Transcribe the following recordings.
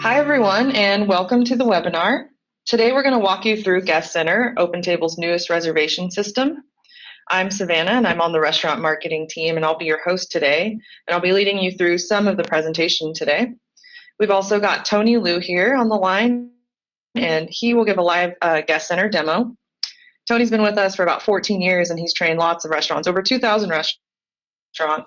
Hi, everyone, and welcome to the webinar. Today, we're going to walk you through GuestCenter, OpenTable's newest reservation system. I'm Savannah, and I'm on the restaurant marketing team, and I'll be your host today, and I'll be leading you through some of the presentation today. We've also got Tony Liu here on the line, and he will give a live GuestCenter demo. Tony's been with us for about 14 years, and he's trained lots of restaurants, over 2,000 restaurants,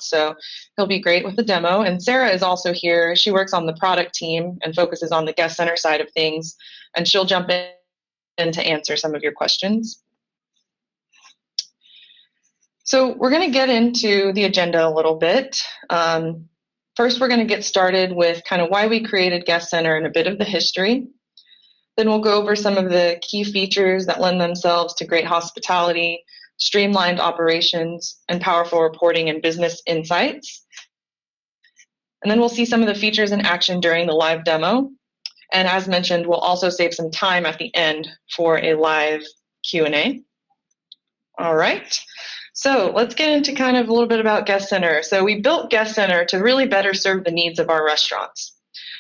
so he'll be great with the demo. And Sarah is also here. She works on the product team and focuses on the GuestCenter side of things, and she'll jump in to answer some of your questions. So we're going to get into the agenda a little bit. First, we're going to get started with kind of why we created GuestCenter and a bit of the history. Then we'll go over some of the key features that lend themselves to great hospitality, streamlined operations, and powerful reporting and business insights. And then we'll see some of the features in action during the live demo. And as mentioned, we'll also save some time at the end for a live Q&A. All right, so let's get into kind of a little bit about GuestCenter. So we built GuestCenter to really better serve the needs of our restaurants.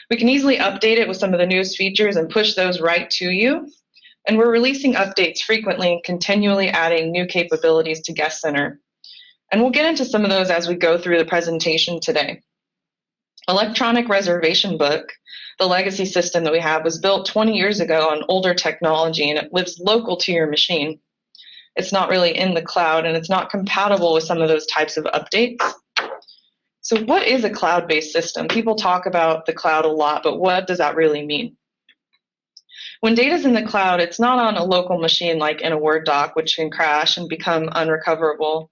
We can easily update it with some of the newest features and push those right to you. And we're releasing updates frequently and continually adding new capabilities to GuestCenter. And we'll get into some of those as we go through the presentation today. Electronic reservation book, the legacy system that we have, was built 20 years ago on older technology, and it lives local to your machine. It's not really in the cloud, and it's not compatible with some of those types of updates. So what is a cloud-based system? People talk about the cloud a lot, but what does that really mean? When data's in the cloud, it's not on a local machine like in a Word doc, which can crash and become unrecoverable.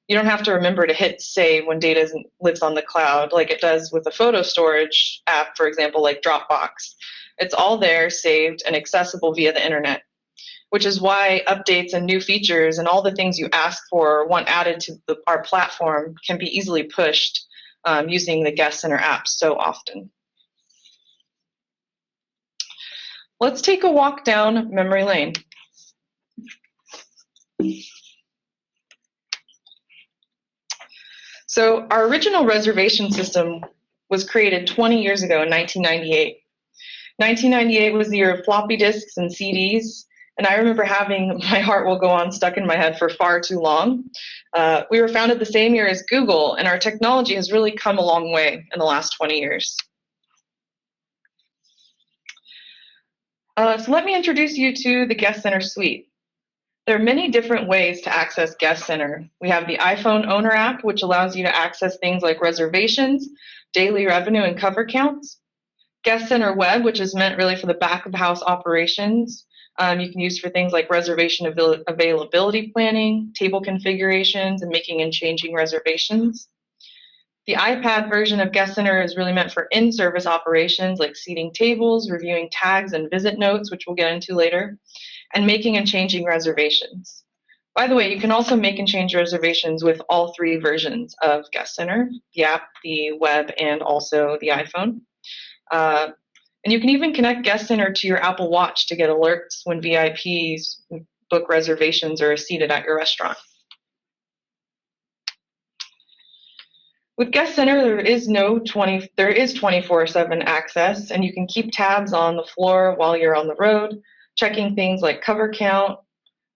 You don't have to remember to hit save when data lives on the cloud like it does with a photo storage app, for example, like Dropbox. It's all there, saved, and accessible via the internet, which is why updates and new features and all the things you ask for or want added to our platform can be easily pushed using the GuestCenter app so often. Let's take a walk down memory lane. So our original reservation system was created 20 years ago in 1998. 1998 was the year of floppy disks and CDs, and I remember having "My Heart Will Go On" stuck in my head for far too long. We were founded the same year as Google, and our technology has really come a long way in the last 20 years. So let me introduce you to the GuestCenter suite. There are many different ways to access GuestCenter. We have the iPhone owner app, which allows you to access things like reservations, daily revenue, and cover counts. GuestCenter Web, which is meant really for the back of house operations. You can use for things like reservation availability planning, table configurations, and making and changing reservations. The iPad version of GuestCenter is really meant for in-service operations like seating tables, reviewing tags and visit notes, which we'll get into later, and making and changing reservations. By the way, you can also make and change reservations with all three versions of GuestCenter, the app, the web, and also the iPhone. And you can even connect GuestCenter to your Apple Watch to get alerts when VIPs book reservations or are seated at your restaurant. With GuestCenter, there is 24/7 access, and you can keep tabs on the floor while you're on the road, checking things like cover count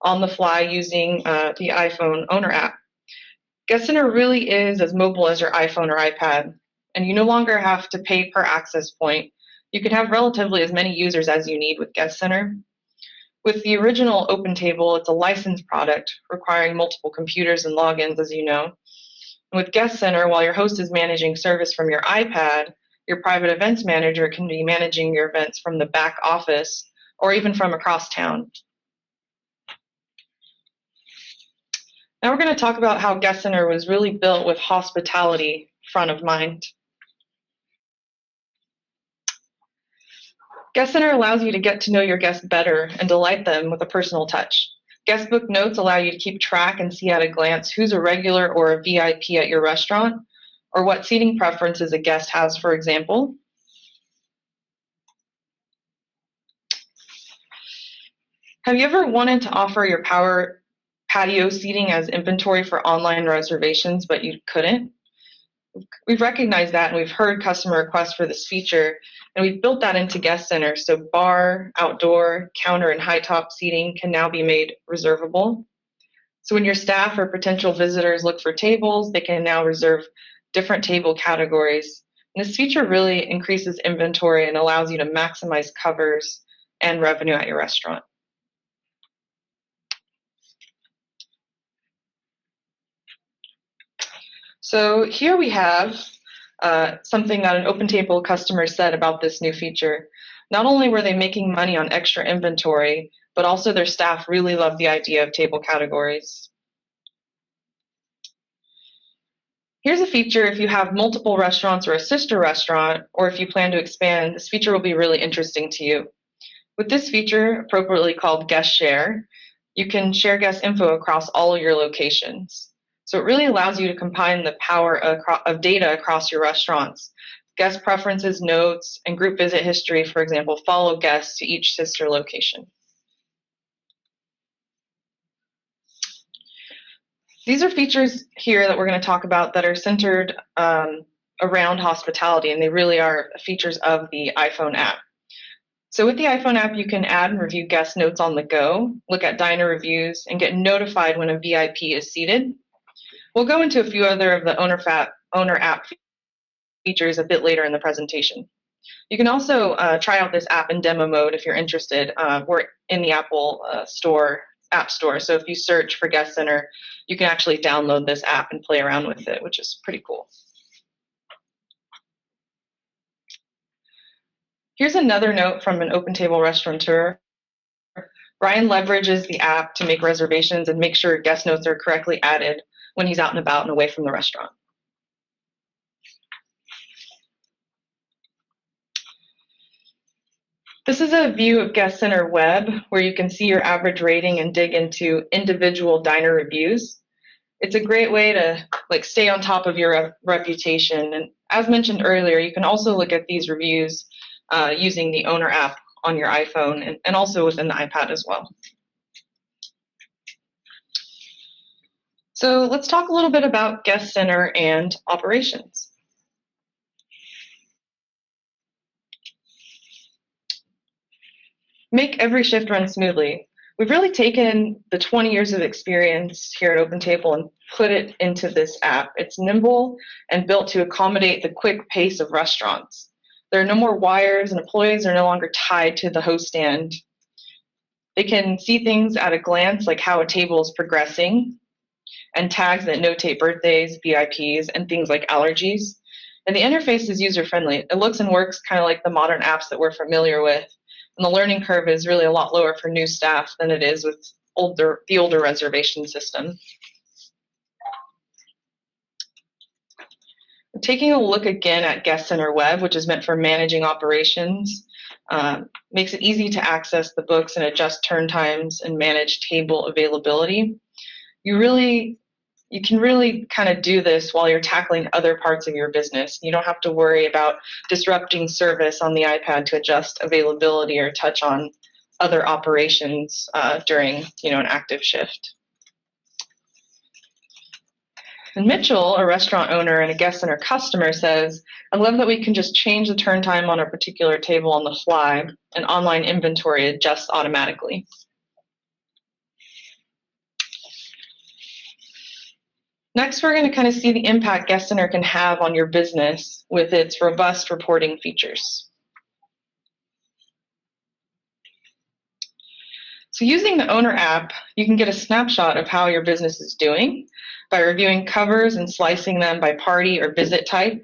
on the fly using the iPhone owner app. GuestCenter really is as mobile as your iPhone or iPad, and you no longer have to pay per access point. You can have relatively as many users as you need with GuestCenter. With the original OpenTable, it's a licensed product requiring multiple computers and logins, as you know. With GuestCenter, while your host is managing service from your iPad, your private events manager can be managing your events from the back office or even from across town. Now we're going to talk about how GuestCenter was really built with hospitality front of mind. GuestCenter allows you to get to know your guests better and delight them with a personal touch. Guestbook notes allow you to keep track and see at a glance who's a regular or a VIP at your restaurant, or what seating preferences a guest has, for example. Have you ever wanted to offer your power patio seating as inventory for online reservations, but you couldn't? We've recognized that, and we've heard customer requests for this feature, and we've built that into GuestCenter. So bar, outdoor, counter, and high top seating can now be made reservable. So when your staff or potential visitors look for tables, they can now reserve different table categories. And this feature really increases inventory and allows you to maximize covers and revenue at your restaurant. So here we have something that an OpenTable customer said about this new feature. Not only were they making money on extra inventory, but also their staff really loved the idea of table categories. Here's a feature if you have multiple restaurants or a sister restaurant, or if you plan to expand, this feature will be really interesting to you. With this feature, appropriately called Guest Share, you can share guest info across all of your locations. So it really allows you to combine the power of data across your restaurants. Guest preferences, notes, and group visit history, for example, follow guests to each sister location. These are features here that we're going to talk about that are centered around hospitality, and they really are features of the iPhone app. So with the iPhone app, you can add and review guest notes on the go, look at diner reviews, and get notified when a VIP is seated. We'll go into a few other of the owner app features a bit later in the presentation. You can also try out this app in demo mode if you're interested. We're in the Apple App Store, so if you search for GuestCenter, you can actually download this app and play around with it, which is pretty cool. Here's another note from an OpenTable restaurateur. Brian leverages the app to make reservations and make sure guest notes are correctly added when he's out and about and away from the restaurant. This is a view of GuestCenter Web where you can see your average rating and dig into individual diner reviews. It's a great way to stay on top of your reputation. And as mentioned earlier, you can also look at these reviews using the owner app on your iPhone and also within the iPad as well. So let's talk a little bit about GuestCenter and operations. Make every shift run smoothly. We've really taken the 20 years of experience here at OpenTable and put it into this app. It's nimble and built to accommodate the quick pace of restaurants. There are no more wires, and employees are no longer tied to the host stand. They can see things at a glance, like how a table is progressing, and tags that notate birthdays, VIPs, and things like allergies. And the interface is user-friendly. It looks and works kind of like the modern apps that we're familiar with. And the learning curve is really a lot lower for new staff than it is with the older reservation system. Taking a look again at GuestCenter Web, which is meant for managing operations, makes it easy to access the books and adjust turn times and manage table availability. You can really kind of do this while you're tackling other parts of your business. You don't have to worry about disrupting service on the iPad to adjust availability or touch on other operations during an active shift. And Mitchell, a restaurant owner and a GuestCenter customer, says, "I love that we can just change the turn time on a particular table on the fly, and online inventory adjusts automatically." Next, we're going to kind of see the impact GuestCenter can have on your business with its robust reporting features. So using the owner app, you can get a snapshot of how your business is doing by reviewing covers and slicing them by party or visit type.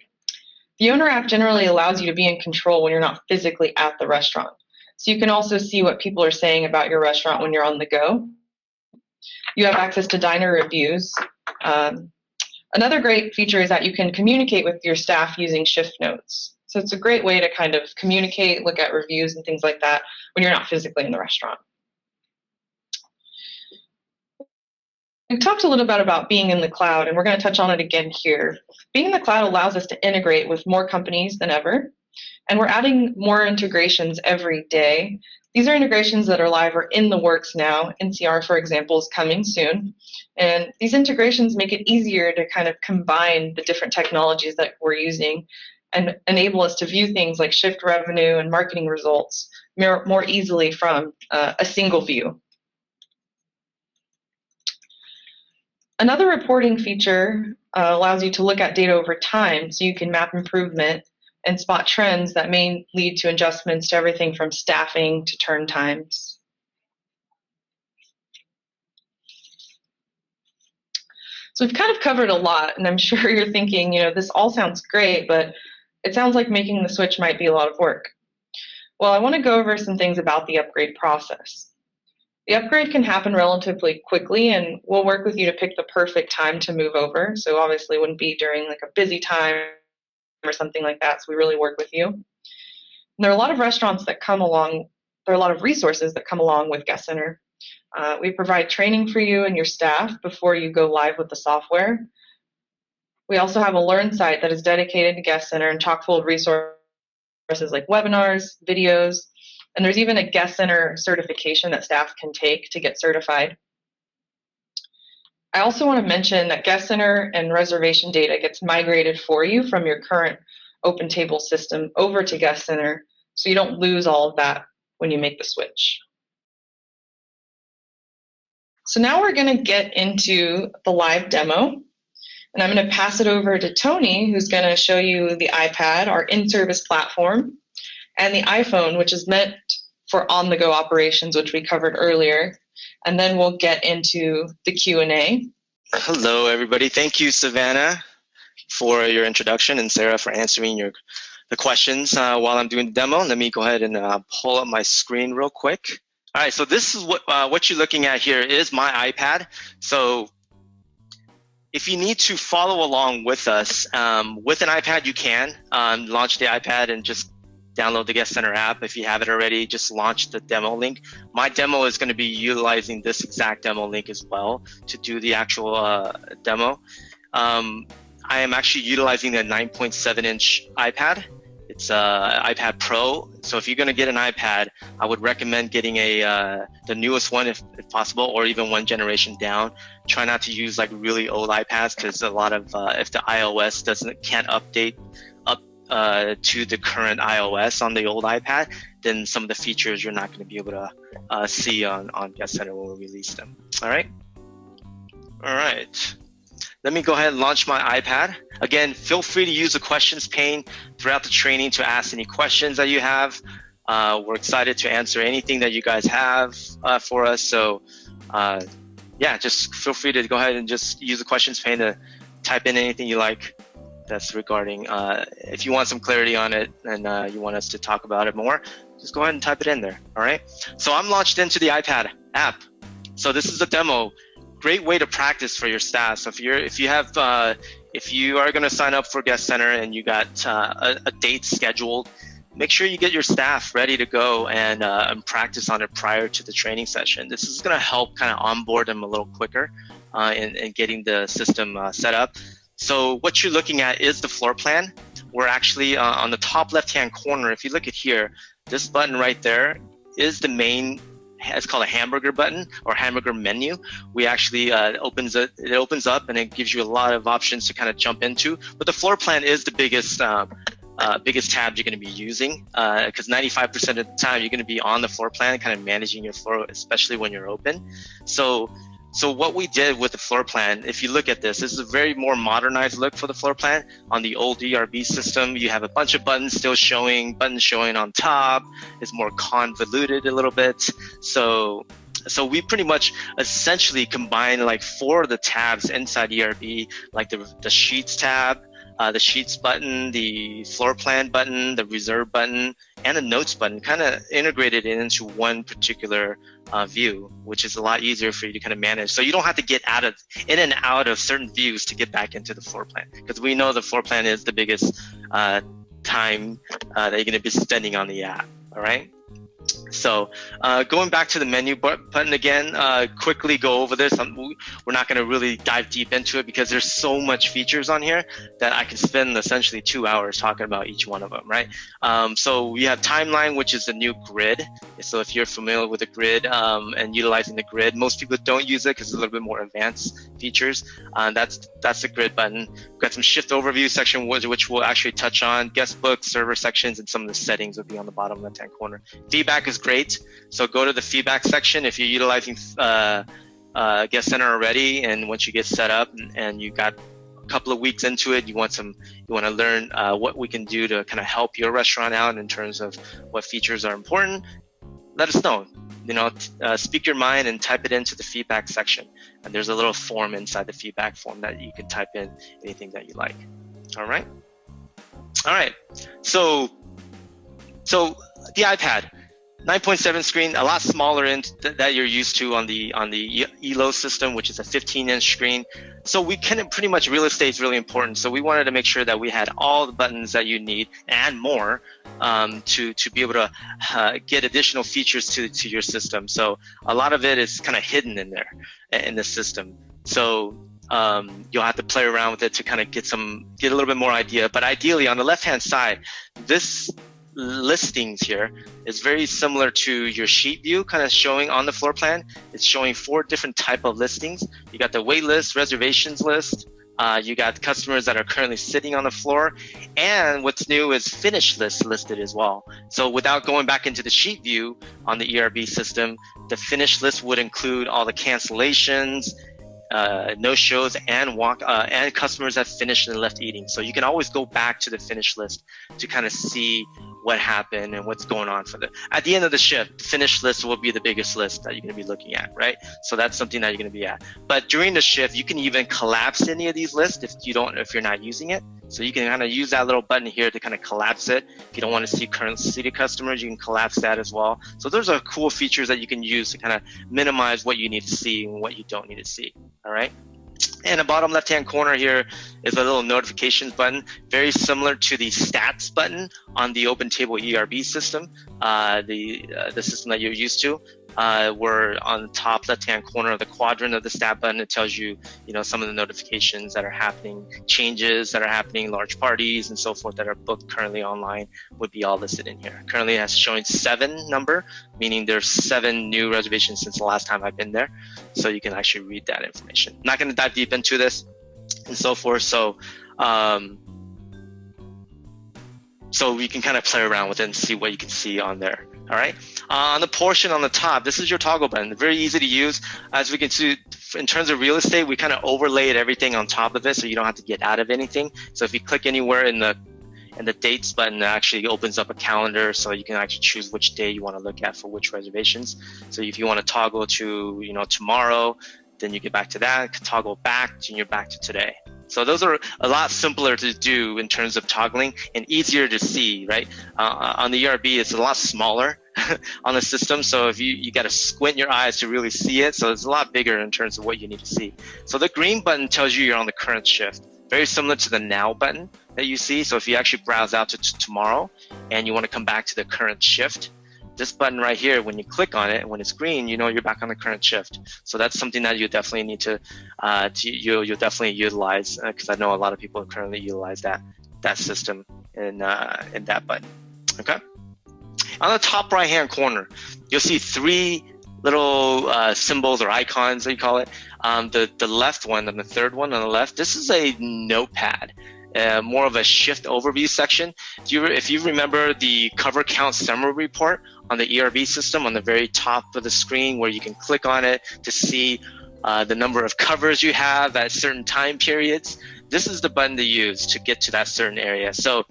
The owner app generally allows you to be in control when you're not physically at the restaurant. So you can also see what people are saying about your restaurant when you're on the go. You have access to diner reviews. Another great feature is that you can communicate with your staff using shift notes. So it's a great way to kind of communicate, look at reviews and things like that when you're not physically in the restaurant. We talked a little bit about being in the cloud, and we're going to touch on it again here. Being in the cloud allows us to integrate with more companies than ever, and we're adding more integrations every day. These are integrations that are live or in the works now. NCR, for example, is coming soon. And these integrations make it easier to kind of combine the different technologies that we're using and enable us to view things like shift revenue and marketing results more easily from a single view. Another reporting feature allows you to look at data over time so you can map improvement and spot trends that may lead to adjustments to everything from staffing to turn times. So we've kind of covered a lot, and I'm sure you're thinking, this all sounds great, but it sounds like making the switch might be a lot of work. Well, I want to go over some things about the upgrade process. The upgrade can happen relatively quickly, and we'll work with you to pick the perfect time to move over. So obviously it wouldn't be during like a busy time or something like that, so we really work with you. And there are a lot of restaurants that come along, there are a lot of resources that come along with GuestCenter. We provide training for you and your staff before you go live with the software. We also have a Learn site that is dedicated to GuestCenter and chock full of resources like webinars, videos, and there's even a GuestCenter certification that staff can take to get certified. I also want to mention that GuestCenter and reservation data gets migrated for you from your current OpenTable system over to GuestCenter, so you don't lose all of that when you make the switch. So now we're going to get into the live demo, and I'm going to pass it over to Tony, who's going to show you the iPad, our in-service platform, and the iPhone, which is meant for on-the-go operations, which we covered earlier. And then we'll get into the Q&A. Hello, everybody. Thank you, Savannah, for your introduction, and Sarah for answering the questions while I'm doing the demo. Let me go ahead and pull up my screen real quick. All right, so this is what you're looking at here is my iPad. So if you need to follow along with us, with an iPad, you can launch the iPad and just download the GuestCenter app. If you have it already, just launch the demo link. My demo is going to be utilizing this exact demo link as well to do the actual demo. I am actually utilizing a 9.7-inch iPad. It's iPad Pro. So if you're going to get an iPad, I would recommend getting the newest one if possible, or even one generation down. Try not to use like really old iPads, because a lot of if the iOS can't update to the current iOS on the old iPad, then some of the features you're not going to be able to see on GuestCenter when we release them. All right. Let me go ahead and launch my iPad. Again, feel free to use the questions pane throughout the training to ask any questions that you have. We're excited to answer anything that you guys have for us. So yeah, just feel free to go ahead and just use the questions pane to type in anything you like that's regarding, if you want some clarity on it and you want us to talk about it more, just go ahead and type it in there. All right. So I'm launched into the iPad app. So this is a demo. Great way to practice for your staff. So if you are going to sign up for GuestCenter and you got a date scheduled, make sure you get your staff ready to go and practice on it prior to the training session. This is going to help kind of onboard them a little quicker in getting the system set up. So what you're looking at is the floor plan. We're actually on the top left-hand corner. If you look at here, this button right there is the main. It's called a hamburger button or hamburger menu. We actually it opens up and it gives you a lot of options to kind of jump into. But the floor plan is the biggest tab you're going to be using, because 95% of the time you're going to be on the floor plan, kind of managing your floor, especially when you're open. So what we did with the floor plan, if you look at this is a very more modernized look for the floor plan. On the old ERB system, you have a bunch of buttons showing on top. It's more convoluted a little bit. So we pretty much essentially combine like 4 of the tabs inside ERB, like the Sheets tab, the Sheets button, the floor plan button, the reserve button, and the notes button, kind of integrated into one particular view, which is a lot easier for you to kind of manage. So you don't have to get in and out of certain views to get back into the floor plan, because we know the floor plan is the biggest time that you're going to be spending on the app. All right. So going back to the menu button again, quickly go over this. We're not going to really dive deep into it because there's so much features on here that I can spend essentially 2 hours talking about each one of them, right? So we have timeline, which is the new grid. So if you're familiar with the grid and utilizing the grid, most people don't use it because it's a little bit more advanced features. That's the grid button. We've got some shift overview section, which we'll actually touch on. Guest book, server sections, and some of the settings will be on the bottom left-hand corner. Feedback is great. So go to the feedback section if you're utilizing GuestCenter already, and once you get set up and you got a couple of weeks into it, you want to learn what we can do to kind of help your restaurant out in terms of what features are important. Let us know. Speak your mind and type it into the feedback section. And there's a little form inside the feedback form that you can type in anything that you like. All right. So the iPad. 9.7 screen, a lot smaller that you're used to on the ELO system, which is a 15-inch screen. So we can pretty much real estate is really important. So we wanted to make sure that we had all the buttons that you need and more to be able to get additional features to your system. So a lot of it is kind of hidden in there in the system. So you'll have to play around with it to kind of get a little bit more idea. But ideally, on the left-hand side, this listings here is very similar to your sheet view kind of showing on the floor plan. It's showing 4 different type of listings. You got the wait list, reservations list, you got customers that are currently sitting on the floor, and what's new is finish list listed as well. So without going back into the sheet view on the ERB system, the finish list would include all the cancellations, no shows, and customers that finished and left eating. So you can always go back to the finish list to kind of see what happened and what's going on at the end of the shift. The finish list will be the biggest list that you're going to be looking at, right? So that's something that you're going to be at. But during the shift, you can even collapse any of these lists if you're not using it. So you can kind of use that little button here to kind of collapse it. If you don't want to see current seated customers, you can collapse that as well. So those are cool features that you can use to kind of minimize what you need to see and what you don't need to see. All right. And the bottom left-hand corner here is a little notifications button, very similar to the stats button on the OpenTable ERB system, the system that you're used to. Where on the top left-hand corner of the quadrant of the stat button, it tells you, some of the notifications that are happening, changes that are happening, large parties and so forth that are booked currently online would be all listed in here. Currently it's showing 7 number, meaning there's 7 new reservations since the last time I've been there. So you can actually read that information. Not going to dive deep into this and so forth. So you can kind of play around with it and see what you can see on there. All right. On the portion on the top, this is your toggle button. Very easy to use. As we can see, in terms of real estate, we kind of overlaid everything on top of it, so you don't have to get out of anything. So if you click anywhere in the dates button, it actually opens up a calendar, so you can actually choose which day you want to look at for which reservations. So if you want to toggle to tomorrow, then you get back to that. Toggle back, and you're back to today. So those are a lot simpler to do in terms of toggling and easier to see, right? On the ERB, it's a lot smaller on the system. So if you got to squint your eyes to really see it. So it's a lot bigger in terms of what you need to see. So the green button tells you you're on the current shift. Very similar to the now button that you see. So if you actually browse out to tomorrow and you want to come back to the current shift, this button right here, when you click on it, when it's green, you're back on the current shift. So that's something that you definitely need to you'll definitely utilize, because I know a lot of people currently utilize that system in that button. Okay. On the top right hand corner, you'll see 3 little symbols or icons, that you call it. The left one and the third one on the left, this is a notepad. More of a shift overview section. If you remember the cover count summary report on the ERB system on the very top of the screen, where you can click on it to see the number of covers you have at certain time periods, this is the button to use to get to that certain area. So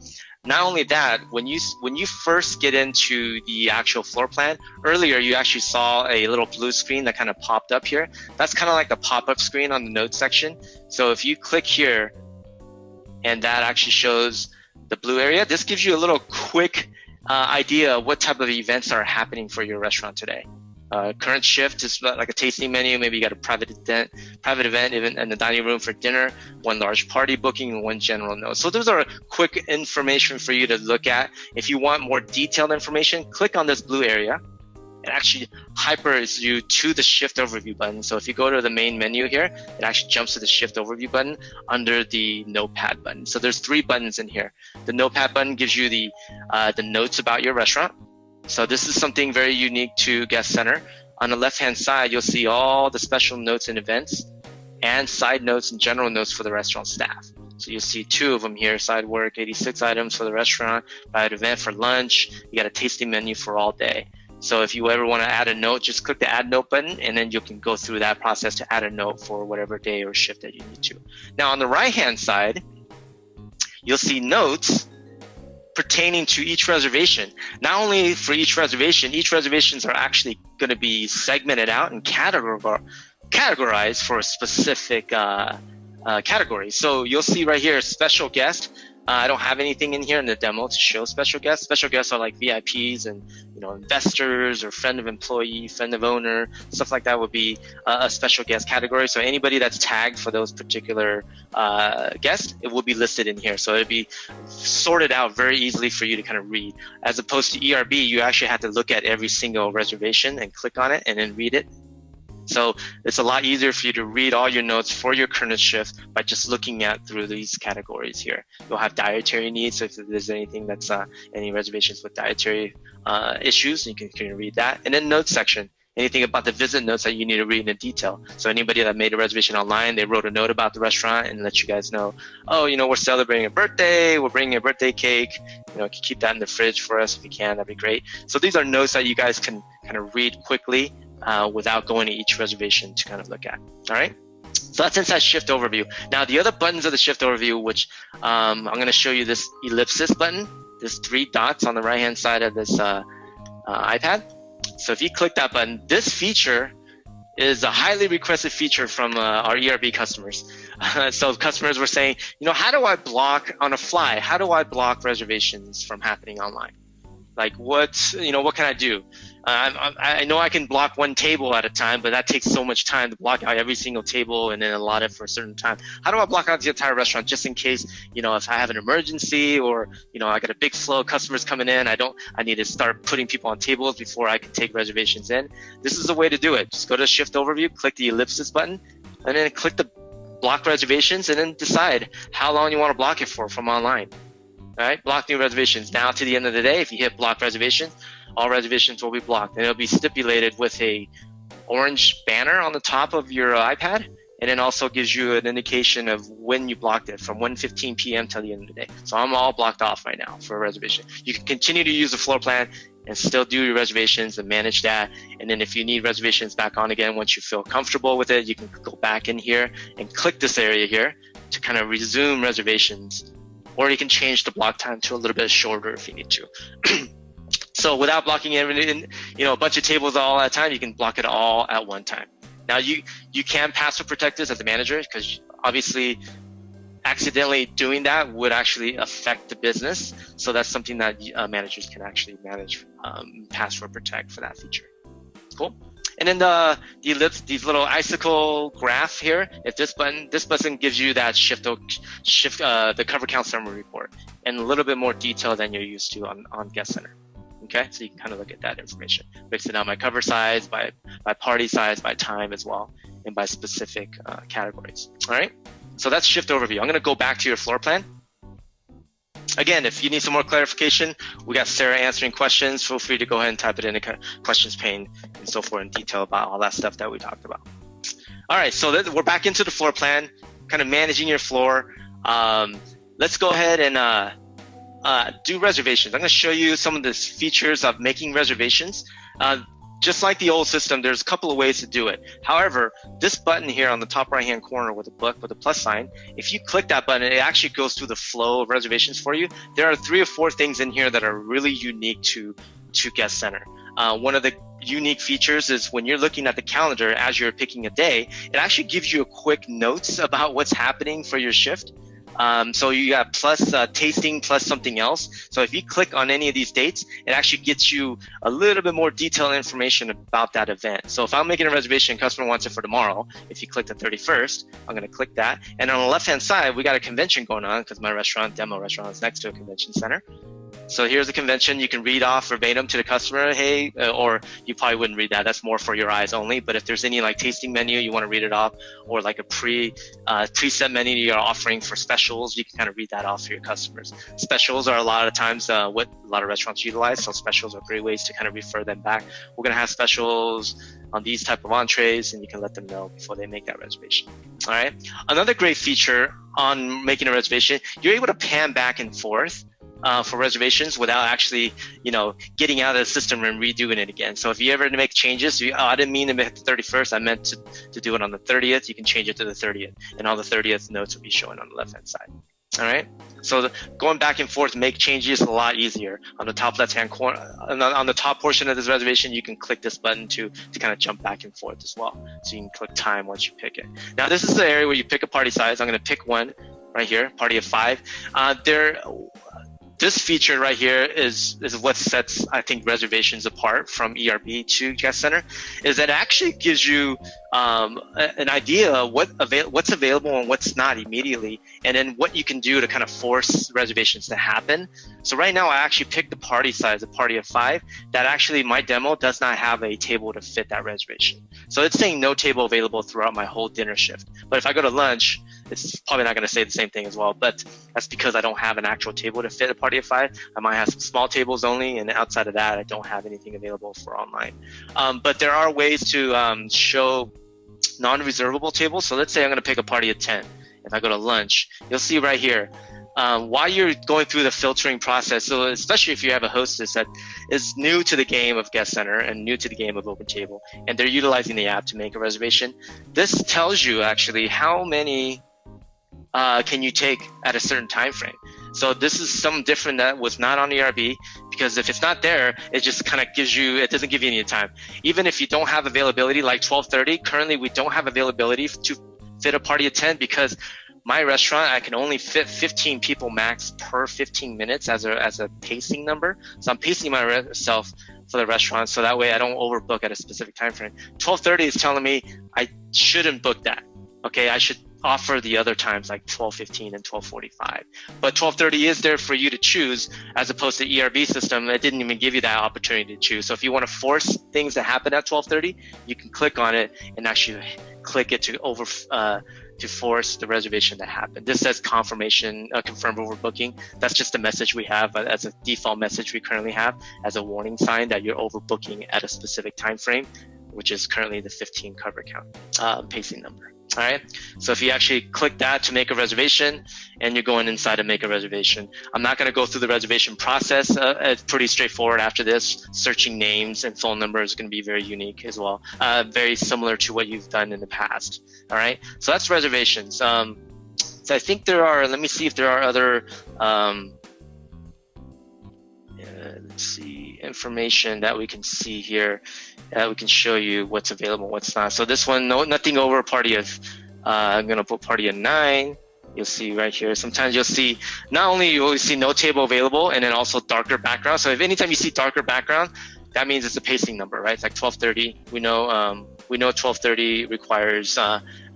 not only that, when you first get into the actual floor plan, earlier you actually saw a little blue screen that kind of popped up here. That's kind of like the pop-up screen on the notes section. So if you click here, and that actually shows the blue area, this gives you a little quick idea of what type of events are happening for your restaurant today. Current shift is like a tasting menu. Maybe you got a private event even in the dining room for dinner, 1 large party booking, and 1 general note. So those are quick information for you to look at. If you want more detailed information, click on this blue area, it actually hypers you to the Shift Overview button. So if you go to the main menu here, it actually jumps to the Shift Overview button under the Notepad button. So there's 3 buttons in here. The Notepad button gives you the notes about your restaurant. So this is something very unique to GuestCenter. On the left-hand side, you'll see all the special notes and events and side notes and general notes for the restaurant staff. So you'll see 2 of them here, side work, 86 items for the restaurant, private event for lunch. You got a tasting menu for all day. So if you ever want to add a note, just click the Add Note button, and then you can go through that process to add a note for whatever day or shift that you need to. Now on the right-hand side, you'll see notes pertaining to each reservation. Not only for each reservations are actually going to be segmented out and categorized for a specific category. So you'll see right here, special guest. I don't have anything in here in the demo to show special guests. Special guests are like VIPs and investors or friend of employee, friend of owner, stuff like that would be a special guest category. So anybody that's tagged for those particular guests, it will be listed in here. So it'll be sorted out very easily for you to kind of read. As opposed to ERB, you actually have to look at every single reservation and click on it and then read it. So it's a lot easier for you to read all your notes for your current shift by just looking at through these categories here. You'll have dietary needs. So if there's anything that's any reservations with dietary issues, you can read that. And then notes section, anything about the visit notes that you need to read in detail. So anybody that made a reservation online, they wrote a note about the restaurant and let you guys know, oh, we're celebrating a birthday, we're bringing a birthday cake. Keep that in the fridge for us if you can, that'd be great. So these are notes that you guys can kind of read quickly without going to each reservation to kind of look at. All right. So that's inside Shift Overview. Now the other buttons of the Shift Overview, which I'm going to show you this ellipsis button. There's 3 dots on the right hand side of this iPad. So if you click that button, this feature is a highly requested feature from our ERB customers. So customers were saying, how do I block on a fly? How do I block reservations from happening online? Like what can I do? I know I can block 1 table at a time, but that takes so much time to block out every single table and then allot it for a certain time. How do I block out the entire restaurant just in case, if I have an emergency or, I got a big flow of customers coming in, I need to start putting people on tables before I can take reservations in. This is a way to do it. Just go to Shift Overview, click the ellipsis button, and then click the block reservations and then decide how long you want to block it for from online. All right, block new reservations. Now to the end of the day, if you hit block reservations, all reservations will be blocked. And it'll be stipulated with a orange banner on the top of your iPad, and then also gives you an indication of when you blocked it from 1:15 p.m. till the end of the day. So I'm all blocked off right now for a reservation. You can continue to use the floor plan and still do your reservations and manage that. And then if you need reservations back on again, once you feel comfortable with it, you can go back in here and click this area here to kind of resume reservations. Or you can change the block time to a little bit shorter if you need to. So without blocking everything, a bunch of tables all at a time, you can block it all at one time. Now you can password protect this as a manager because obviously accidentally doing that would actually affect the business. So that's something that managers can actually manage password protect for that feature. Cool. And then the ellipse, these little icicle graph here, if this button gives you that shift the cover count summary report and a little bit more detail than you're used to on GuestCenter. Okay, so you can kind of look at that information. Breaks it down by cover size, by party size, by time as well, and by specific categories. All right, so that's Shift Overview. I'm going to go back to your floor plan. Again, if you need some more clarification, we got Sarah answering questions. Feel free to go ahead and type it in the questions pane and so forth in detail about all that stuff that we talked about. All right, so we're back into the floor plan, kind of managing your floor. Let's go ahead and do reservations. I'm going to show you some of the features of making reservations. Just like the old system, there's a couple of ways to do it. However, this button here on the top right-hand corner with a plus sign, if you click that button, it actually goes through the flow of reservations for you. There are 3 or 4 things in here that are really unique to GuestCenter. One of the unique features is when you're looking at the calendar as you're picking a day, it actually gives you a quick notes about what's happening for your shift. So you got plus tasting plus something else. So if you click on any of these dates, it actually gets you a little bit more detailed information about that event. So if I'm making a reservation, customer wants it for tomorrow. If you click the 31st, I'm going to click that. And on the left-hand side, we got a convention going on because my demo restaurant is next to a convention center. So here's a convention. You can read off verbatim to the customer, hey, or you probably wouldn't read that. That's more for your eyes only. But if there's any like tasting menu, you want to read it off, or like a preset menu you're offering for specials, you can kind of read that off for your customers. Specials are a lot of times what a lot of restaurants utilize. So specials are great ways to kind of refer them back. We're going to have specials on these type of entrees, and you can let them know before they make that reservation. All right. Another great feature on making a reservation, you're able to pan back and forth for reservations without actually, getting out of the system and redoing it again. So if you ever make changes, I didn't mean to make it the 31st, I meant to do it on the 30th, you can change it to the 30th, and all the 30th notes will be showing on the left-hand side. All right. So going back and forth to make changes is a lot easier. On the top left-hand corner, on the top portion of this reservation, you can click this button to kind of jump back and forth as well. So you can click time once you pick it. Now this is the area where you pick a party size. I'm going to pick one right here, party of 5. This feature right here is what sets, I think, reservations apart from ERB to GuestCenter, is that it actually gives you an idea of what's available and what's not immediately, and then what you can do to kind of force reservations to happen. So right now, I actually picked the party size, a party of 5, that actually my demo does not have a table to fit that reservation. So it's saying no table available throughout my whole dinner shift. But if I go to lunch, it's probably not going to say the same thing as well, but that's because I don't have an actual table to fit a party of 5. I might have some small tables only, and outside of that, I don't have anything available for online. But there are ways to show non-reservable tables. So let's say I'm going to pick a party of 10. If I go to lunch, you'll see right here, while you're going through the filtering process, so especially if you have a hostess that is new to the game of GuestCenter and new to the game of OpenTable, and they're utilizing the app to make a reservation, this tells you actually how many can you take at a certain time frame. So this is something different that was not on ERB, because if it's not there, it just kind of it doesn't give you any time. Even if you don't have availability, like 12:30, currently we don't have availability to fit a party of 10, because my restaurant, I can only fit 15 people max per 15 minutes as a pacing number. So I'm pacing myself for the restaurant, so that way I don't overbook at a specific time frame. 12:30 is telling me I shouldn't book that. Okay, I should offer the other times like 12:15 and 12:45. But 12:30 is there for you to choose, as opposed to ERB system. It didn't even give you that opportunity to choose. So if you want to force things to happen at 12:30, you can click on it and actually click it to force the reservation to happen. This says confirmation, confirmed overbooking. That's just a message we have as a default message we currently have as a warning sign that you're overbooking at a specific time frame, which is currently the 15 cover count pacing number. All right. So if you actually click that to make a reservation, and you're going inside to make a reservation, I'm not going to go through the reservation process. It's pretty straightforward after this. Searching names and phone numbers is going to be very unique as well. Very similar to what you've done in the past. All right. So that's reservations. So I think there are, let me see if there are other, let's see, information that we can see here. We can show you what's available, what's not. So this one, nothing over a party of, I'm going to put party of 9. You'll see right here. Sometimes you'll see, not only you always see no table available, and then also darker background. So if anytime you see darker background, that means it's a pacing number, right? It's like 12:30. We know 12:30 requires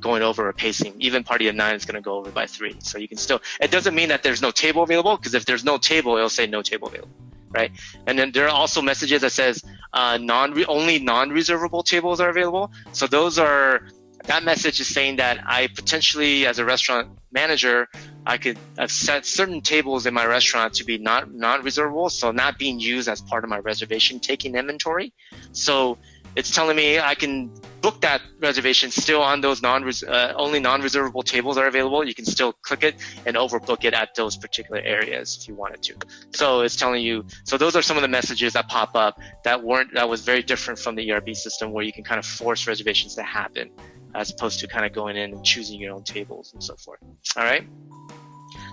going over a pacing. Even party of 9 is going to go over by 3. So you can still, it doesn't mean that there's no table available, because if there's no table, it'll say no table available. Right, and then there are also messages that says only non-reservable tables are available. So that message is saying that I potentially, as a restaurant manager, I've set certain tables in my restaurant to be non-reservable, so not being used as part of my reservation taking inventory. So it's telling me I can book that reservation still on those only non-reservable tables are available. You can still click it and overbook it at those particular areas if you wanted to. So it's telling you, so those are some of the messages that pop up that was very different from the ERB system, where you can kind of force reservations to happen, as opposed to kind of going in and choosing your own tables and so forth. All right.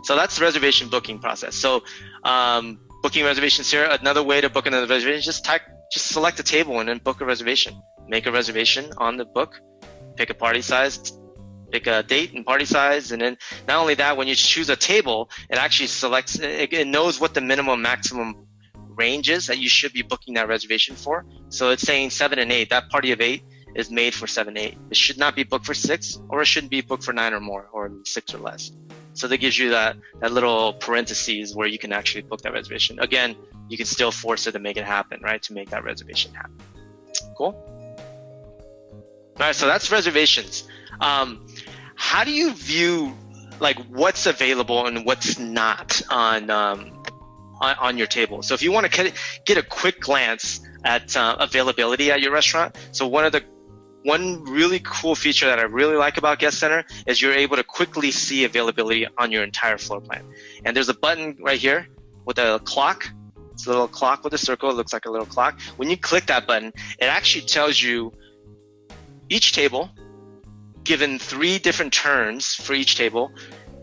So that's the reservation booking process. So booking reservations here. Another way to book another reservation, just select a table and then book a reservation. Make a reservation on the book, pick a party size, pick a date and party size, and then not only that, when you choose a table, it actually selects, it knows what the minimum maximum range is that you should be booking that reservation for. So it's saying 7 and 8. That party of 8 is made for 7, 8. It should not be booked for 6, or it shouldn't be booked for 9 or more, or 6 or less. So that gives you that little parentheses where you can actually book that reservation. Again, you can still force it to make it happen, right? To make that reservation happen. Cool? All right, so that's reservations. How do you view like what's available and what's not on your table? So if you want to get a quick glance at availability at your restaurant, so one really cool feature that I really like about GuestCenter is you're able to quickly see availability on your entire floor plan. And there's a button right here with a clock. It's a little clock with a circle. It looks like a little clock. When you click that button, it actually tells you each table, given 3 different turns for each table,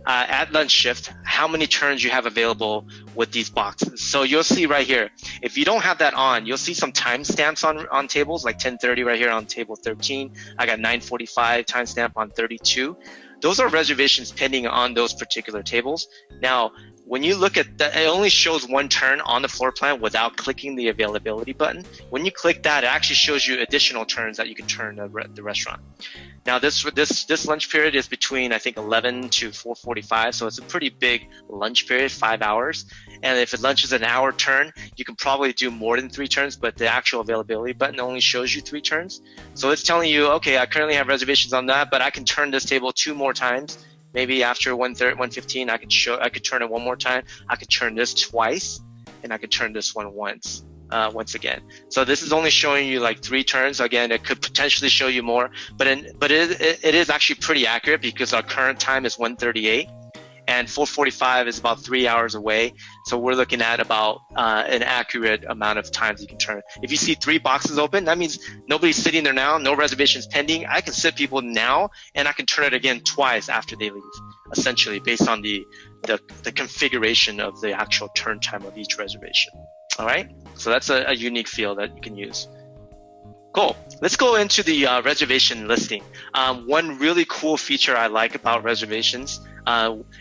at lunch shift, how many turns you have available with these boxes. So you'll see right here, if you don't have that on, you'll see some timestamps on tables, like 10:30 right here on table 13. I got 9:45 timestamp on 32. Those are reservations pending on those particular tables. Now, when you look at that, it only shows 1 turn on the floor plan without clicking the availability button. When you click that, it actually shows you additional turns that you can turn the restaurant. Now, this lunch period is between, I think, 11 to 4:45, so it's a pretty big lunch period, 5 hours. And if lunch is an hour turn, you can probably do more than 3 turns, but the actual availability button only shows you 3 turns. So it's telling you, okay, I currently have reservations on that, but I can turn this table 2 more times. Maybe after 1:15, I could turn it 1 more time. I could turn this twice, and I could turn this one once again. So this is only showing you like 3 turns. Again, it could potentially show you more, but it is actually pretty accurate because our current time is 1:38, and 4:45 is about 3 hours away. So we're looking at about an accurate amount of times you can turn. If you see 3 boxes open, that means nobody's sitting there now, no reservations pending. I can sit people now, and I can turn it again twice after they leave, essentially based on the configuration of the actual turn time of each reservation. All right, so that's a unique field that you can use. Cool. Let's go into the reservation listing. One really cool feature I like about reservations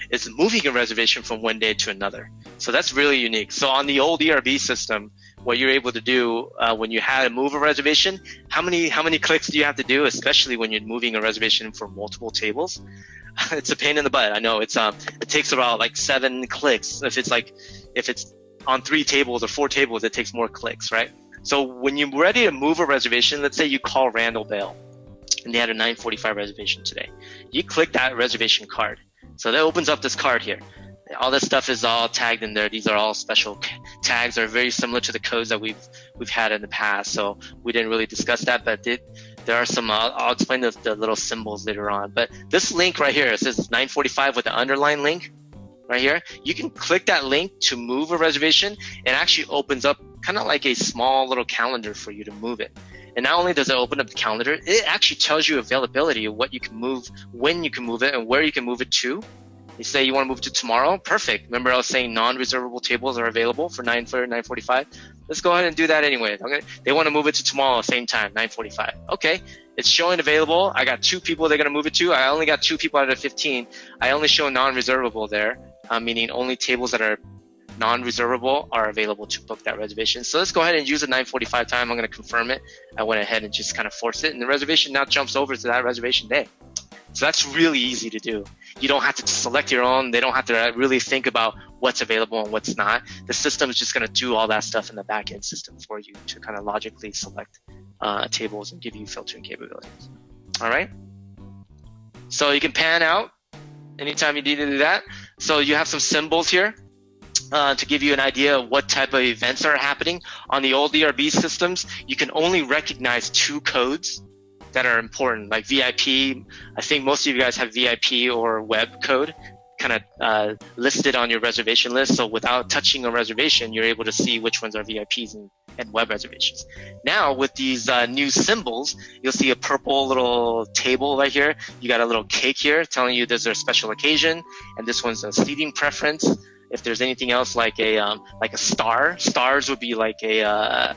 is moving a reservation from one day to another. So that's really unique. So on the old ERB system, what you're able to do when you had to move a reservation, how many clicks do you have to do, especially when you're moving a reservation for multiple tables? It's a pain in the butt. I know it takes about like 7 clicks. If it's on 3 tables or 4 tables, it takes more clicks, right? So when you're ready to move a reservation, let's say you call Randall Bell and they had a 9:45 reservation today. You click that reservation card. So that opens up this card here. All this stuff is all tagged in there. These are all special tags that are very similar to the codes that we've had in the past. So we didn't really discuss that, but there are some, I'll explain the little symbols later on. But this link right here, it says 9:45 with the underline link right here. You can click that link to move a reservation. It actually opens up kind of like a small little calendar for you to move it. And not only does it open up the calendar, it actually tells you availability of what you can move, when you can move it, and where you can move it to. You say you want to move it to tomorrow? Perfect. Remember I was saying non-reservable tables are available for 9:45? Let's go ahead and do that anyway. Okay. They want to move it to tomorrow, same time, 9:45. Okay. It's showing available. I got 2 people they're going to move it to. I only got 2 people out of 15. I only show non-reservable there, meaning only tables that are non-reservable are available to book that reservation. So let's go ahead and use the 9:45 time. I'm going to confirm it. I went ahead and just kind of forced it, and the reservation now jumps over to that reservation day. So that's really easy to do. You don't have to select your own. They don't have to really think about what's available and what's not. The system is just going to do all that stuff in the back-end system for you to kind of logically select tables and give you filtering capabilities. All right? So you can pan out anytime you need to do that. So you have some symbols here to give you an idea of what type of events are happening. On the old ERB systems, you can only recognize 2 codes that are important, like VIP. I think most of you guys have VIP or web code kind of listed on your reservation list. So without touching a reservation, you're able to see which ones are VIPs and web reservations. Now with these new symbols, you'll see a purple little table right here. You got a little cake here telling you there's a special occasion, and this one's a seating preference. If there's anything else like a star, stars would be like a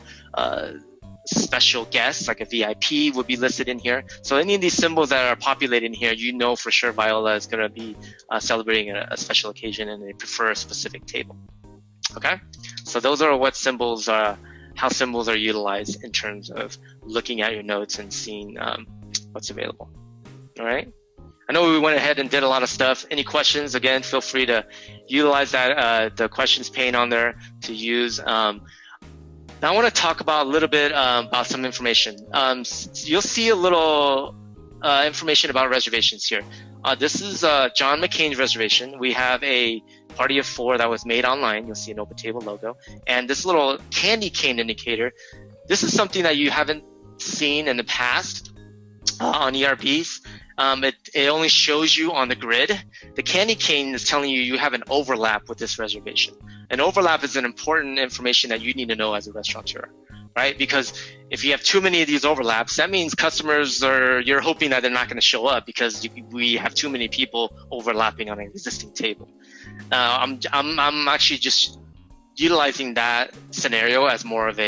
special guest, like a VIP would be listed in here. So any of these symbols that are populated in here, you know for sure Viola is going to be celebrating a special occasion and they prefer a specific table. Okay, so those are what symbols are, how symbols are utilized in terms of looking at your notes and seeing what's available. All right. I know we went ahead and did a lot of stuff. Any questions? Again, feel free to utilize that the questions pane on there to use. Now I want to talk about a little bit about some information. You'll see a little information about reservations here. This is John McCain's reservation. We have a party of 4 that was made online. You'll see an OpenTable logo. And this little candy cane indicator, this is something that you haven't seen in the past on ERBs. It only shows you on the grid. The candy cane is telling you have an overlap with this reservation. An overlap is an important information that you need to know as a restaurateur, right? Because if you have too many of these overlaps, that means you're hoping that they're not going to show up because we have too many people overlapping on an existing table. I'm actually just utilizing that scenario as more of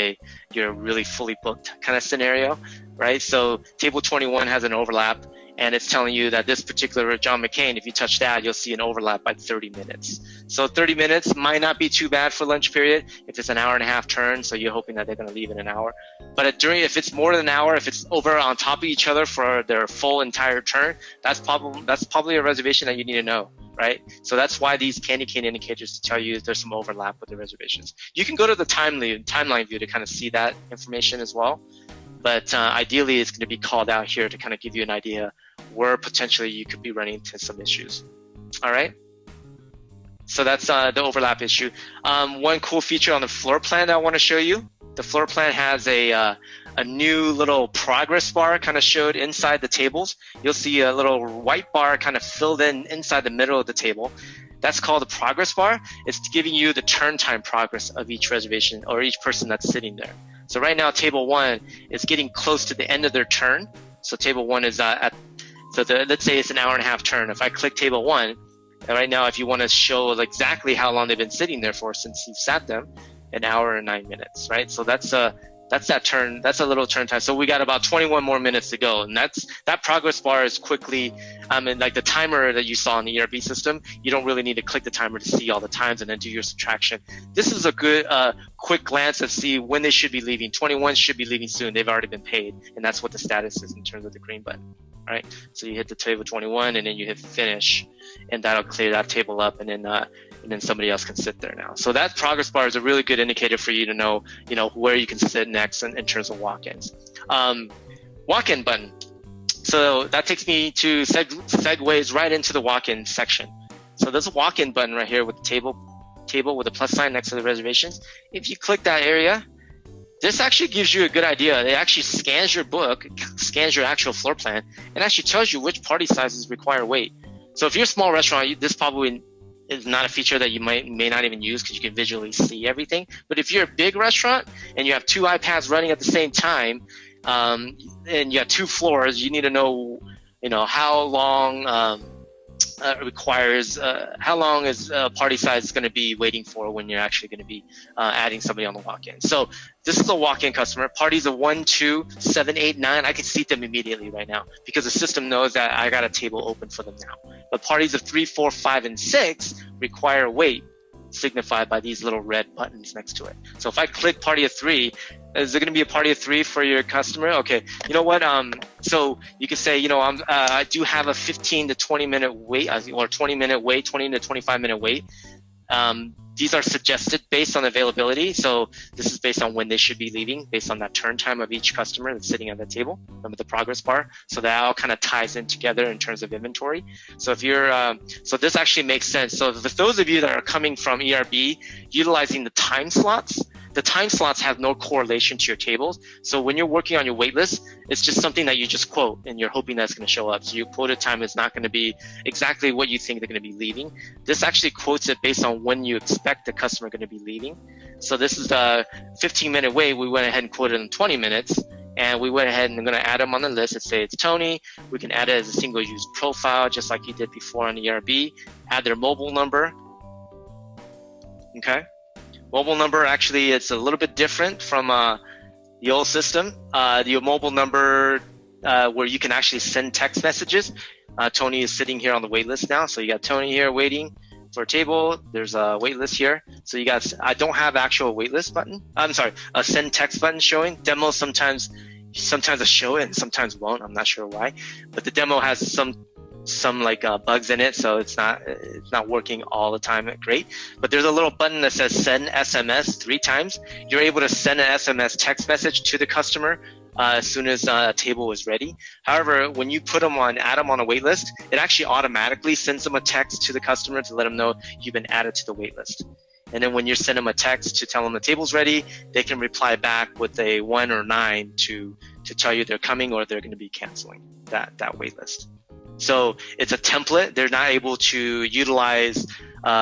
you're really fully booked kind of scenario, right? So table 21 has an overlap, and it's telling you that this particular John McCain, if you touch that, you'll see an overlap by 30 minutes. So 30 minutes might not be too bad for lunch period if it's an hour and a half turn, so you're hoping that they're going to leave in an hour. But if it's more than an hour, if it's over on top of each other for their full entire turn, that's probably a reservation that you need to know, right? So that's why these candy cane indicators tell you there's some overlap with the reservations. You can go to the timeline view to kind of see that information as well. But ideally, it's going to be called out here to kind of give you an idea where potentially you could be running into some issues. All right. So that's the overlap issue. One cool feature on the floor plan that I want to show you. The floor plan has a new little progress bar kind of showed inside the tables. You'll see a little white bar kind of filled in inside the middle of the table. That's called the progress bar. It's giving you the turn time progress of each reservation or each person that's sitting there. So right now, table 1 is getting close to the end of their turn. So table 1 is let's say it's an hour and a half turn. If I click table 1, and right now, if you want to show exactly how long they've been sitting there for since you've sat them, an hour and 9 minutes, right? So that's that turn. That's a little turn time. So we got about 21 more minutes to go, and that progress bar is quickly. And like the timer that you saw in the ERB system, you don't really need to click the timer to see all the times and then do your subtraction. This is a good quick glance to see when they should be leaving. 21 should be leaving soon. They've already been paid, and that's what the status is in terms of the green button. Right? So you hit the table 21, and then you hit finish, and that'll clear that table up, and then somebody else can sit there now. So that progress bar is a really good indicator for you to know, where you can sit next in terms of walk-ins. Walk-in button. So that takes me to segues right into the walk-in section. So there's a walk-in button right here with the table with a plus sign next to the reservations. If you click that area, this actually gives you a good idea. It actually scans your book, scans your actual floor plan, and actually tells you which party sizes require wait. So if you're a small restaurant, this probably is not a feature that you may not even use because you can visually see everything. But if you're a big restaurant and you have 2 iPads running at the same time, and you have 2 floors, you need to know, how long how long is party size going to be waiting for when you're actually going to be adding somebody on the walk-in. So this is a walk-in customer. Parties of 1, 2, 7, 8, 9. I can seat them immediately right now because the system knows that I got a table open for them now. But parties of 3, 4, 5, and 6 require wait, signified by these little red buttons next to it. So if I click party of 3, is there going to be a party of 3 for your customer? Okay, you know what? So you can say, I do have a 15 to 20 minute wait, or 20 minute wait, 20 to 25 minute wait. These are suggested based on availability. So this is based on when they should be leaving, based on that turn time of each customer that's sitting at the table. Remember the progress bar. So that all kind of ties in together in terms of inventory. So if you're, so this actually makes sense. So for those of you that are coming from ERB, utilizing the time slots have no correlation to your tables. So when you're working on your wait list, it's just something that you just quote and you're hoping that's going to show up. So your quoted time is not going to be exactly what you think they're going to be leaving. This actually quotes it based on when you expect the customer going to be leaving. So this is a 15-minute wait. We went ahead and quoted in 20 minutes. And we went ahead and I'm going to add them on the list. Let's say it's Tony. We can add it as a single use profile, just like you did before on ERB. Add their mobile number. Okay. Mobile number, actually, it's a little bit different from the old system. The mobile number where you can actually send text messages. Tony is sitting here on the wait list now. So you got Tony here waiting for a table. There's a wait list here. So you got, I don't have actual wait list button. I'm sorry, a send text button showing. Demos sometimes I show it and sometimes won't. I'm not sure why. But the demo has some bugs in it, so it's not working all the time great. But there's a little button that says send SMS 3 times. You're able to send an SMS text message to the customer as soon as a table is ready. However, when you add them on a wait list, it actually automatically sends them a text to the customer to let them know you've been added to the wait list. And then when you send them a text to tell them the table's ready, they can reply back with a 1 or 9 to tell you they're coming or they're going to be canceling that wait list. So it's a template. They're not able to utilize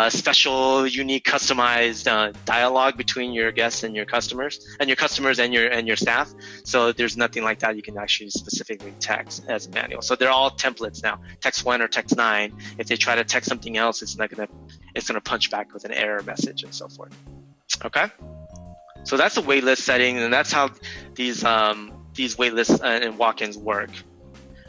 special, unique, customized dialogue between your guests and your customers and your staff. So there's nothing like that you can actually specifically text as a manual. So they're all templates now. Text 1 or text 9. If they try to text something else, it's gonna punch back with an error message and so forth. Okay. So that's the waitlist setting, and that's how these waitlists and walk-ins work.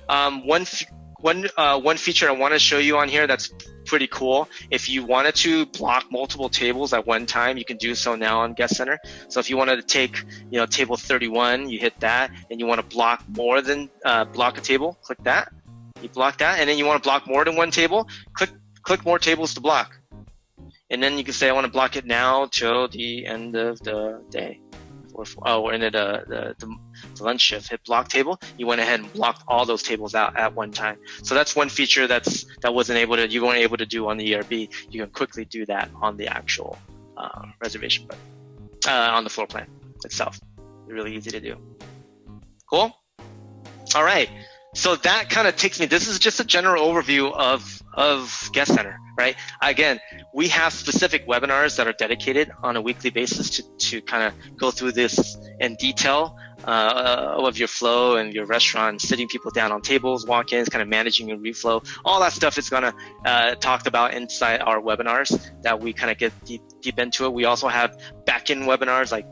One feature I want to show you on here that's pretty cool. If you wanted to block multiple tables at one time, you can do so now on GuestCenter. So if you wanted to take, table 31, you hit that, and you want to block more than block a table, click that. You block that, and then you want to block more than one table, click more tables to block. And then you can say, I want to block it now till the end of the day. Or end of the lunch shift, hit block table. You went ahead and blocked all those tables out at one time. So that's one feature you weren't able to do on the ERB. You can quickly do that on the actual reservation button, on the floor plan itself. Really easy to do. Cool. All right. So that kind of takes me. This is just a general overview of GuestCenter, right? Again, we have specific webinars that are dedicated on a weekly basis to kind of go through this in detail of your flow and your restaurant, sitting people down on tables, walk-ins, kind of managing your reflow. All that stuff is going to talked about inside our webinars that we kind of get deep into it. We also have back-end webinars like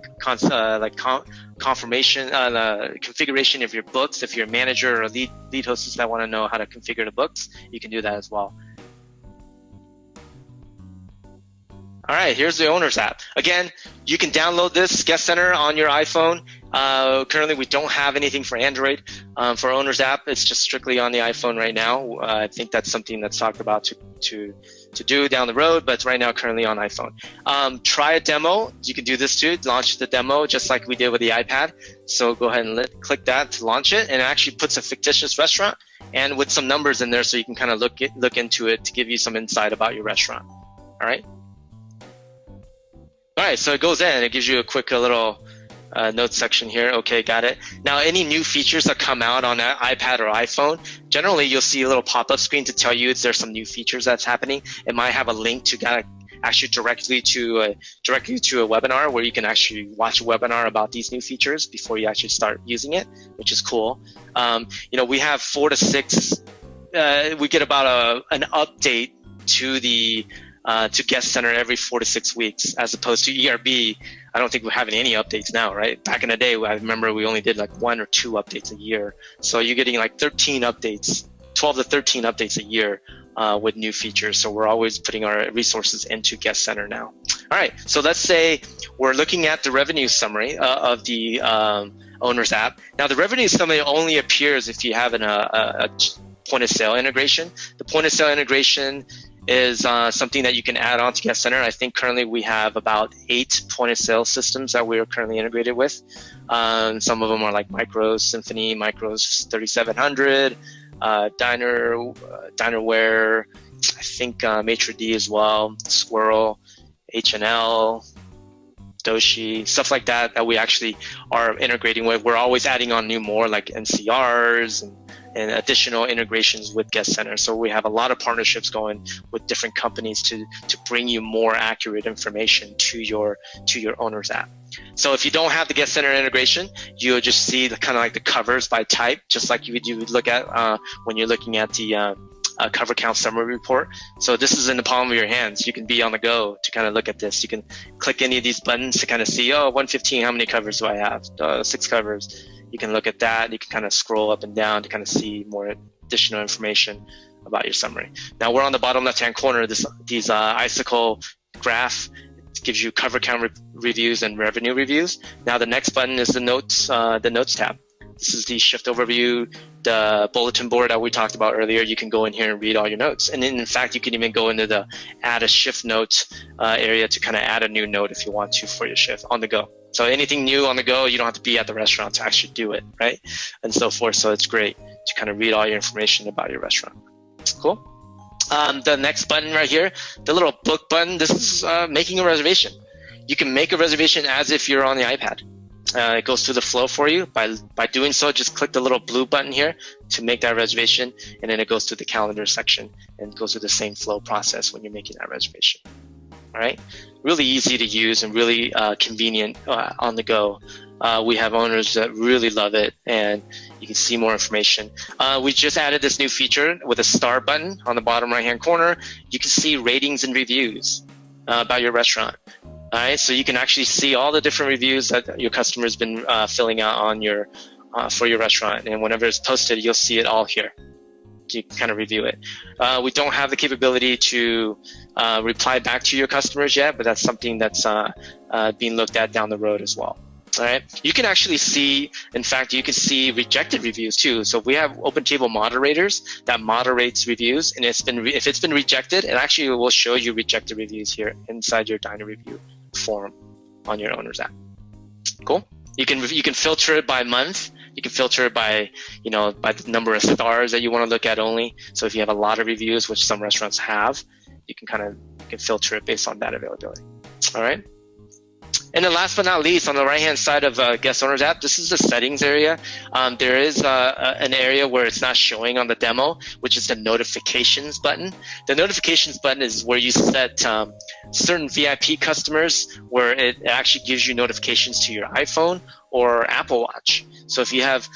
confirmation, configuration of your books. If you're a manager or lead hostess that want to know how to configure the books, you can do that as well. All right, here's the Owners app. Again, you can download this GuestCenter on your iPhone. Currently, we don't have anything for Android. For Owners app, it's just strictly on the iPhone right now. I think that's something that's talked about to do down the road, but it's right now currently on iPhone. Try a demo. You can do this too. Launch the demo just like we did with the iPad. So go ahead and click that to launch it, and it actually puts a fictitious restaurant and with some numbers in there, so you can kind of look into it to give you some insight about your restaurant. All right. All right, so it goes in and it gives you a quick little notes section here. Okay, got it. Now, any new features that come out on an iPad or iPhone, generally you'll see a little pop-up screen to tell you if there's some new features that's happening. It might have a link to actually directly to a webinar where you can actually watch a webinar about these new features before you actually start using it, which is cool. We have 4 to 6. We get about an update to GuestCenter every 4 to 6 weeks, as opposed to ERB. I don't think we're having any updates now, right? Back in the day, I remember we only did like 1 or 2 updates a year. So you're getting like 13 updates, 12 to 13 updates a year with new features. So we're always putting our resources into GuestCenter now. All right, so let's say we're looking at the revenue summary of the Owners app. Now, the revenue summary only appears if you have a point of sale integration. The point of sale integration is something that you can add on to GuestCenter. I think currently we have about 8 point of sale systems that we are currently integrated with. Some of them are like Micros, Symphony, Micros 3700, Dinerware, I think Maitre D as well, Squirrel, H&L, Doshi, stuff like that we actually are integrating with. We're always adding on more like NCRs and additional integrations with GuestCenter. So we have a lot of partnerships going with different companies to bring you more accurate information to your Owners app. So if you don't have the GuestCenter integration, you'll just see the kind of like the covers by type, just like you would look at when you're looking at the cover count summary report. So this is in the palm of your hands. You can be on the go to kind of look at this. You can click any of these buttons to kind of see, 115, how many covers do I have? 6 covers. You can look at that. You can kind of scroll up and down to kind of see more additional information about your summary. Now we're on the bottom left-hand corner. These icicle graph gives you cover count reviews and revenue reviews. Now the next button is the notes tab. This is the shift overview, the bulletin board that we talked about earlier, you can go in here and read all your notes. And then, in fact, you can even go into the add a shift note area to kind of add a new note if you want to for your shift on the go. So anything new on the go, you don't have to be at the restaurant to actually do it, right? And so forth. So it's great to kind of read all your information about your restaurant. Cool. The next button right here, the little book button, this is making a reservation. You can make a reservation as if you're on the iPad. It goes through the flow for you. By doing so, just click the little blue button here to make that reservation, and then it goes to the calendar section and goes through the same flow process when you're making that reservation. All right, really easy to use and really convenient on the go. We have owners that really love it, and you can see more information. We just added this new feature with a star button on the bottom right-hand corner. You can see ratings and reviews about your restaurant. All right, so you can actually see all the different reviews that your customer's been filling out on your for your restaurant, and whenever it's posted, you'll see it all here. You can kind of review it. We don't have the capability to reply back to your customers yet, but that's something that's being looked at down the road as well. All right, you can actually see, in fact, you can see rejected reviews too. So we have OpenTable moderators that moderates reviews, and if it's been rejected, it actually will show you rejected reviews here inside your Diner Review form on your owner's app. Cool. You can filter it by month. You can filter it by by the number of stars that you want to look at only. So if you have a lot of reviews, which some restaurants have, you can filter it based on that availability. All right. And then last but not least, on the right-hand side of Guest Owner's app, this is the settings area. There is an area where it's not showing on the demo, which is the notifications button. The notifications button is where you set certain VIP customers, where it actually gives you notifications to your iPhone or Apple Watch. So if you have,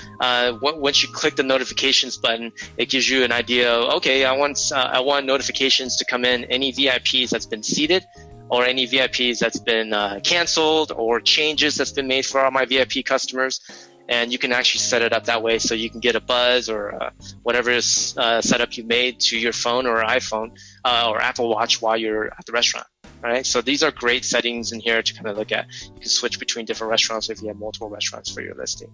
once you click the notifications button, it gives you an idea of, okay, I want notifications to come in, any VIPs that's been seated, or any VIPs that's been canceled, or changes that's been made for all my VIP customers. And you can actually set it up that way so you can get a buzz or whatever setup you made to your phone or iPhone or Apple Watch while you're at the restaurant. All right, so these are great settings in here to kind of look at. You can switch between different restaurants if you have multiple restaurants for your listing.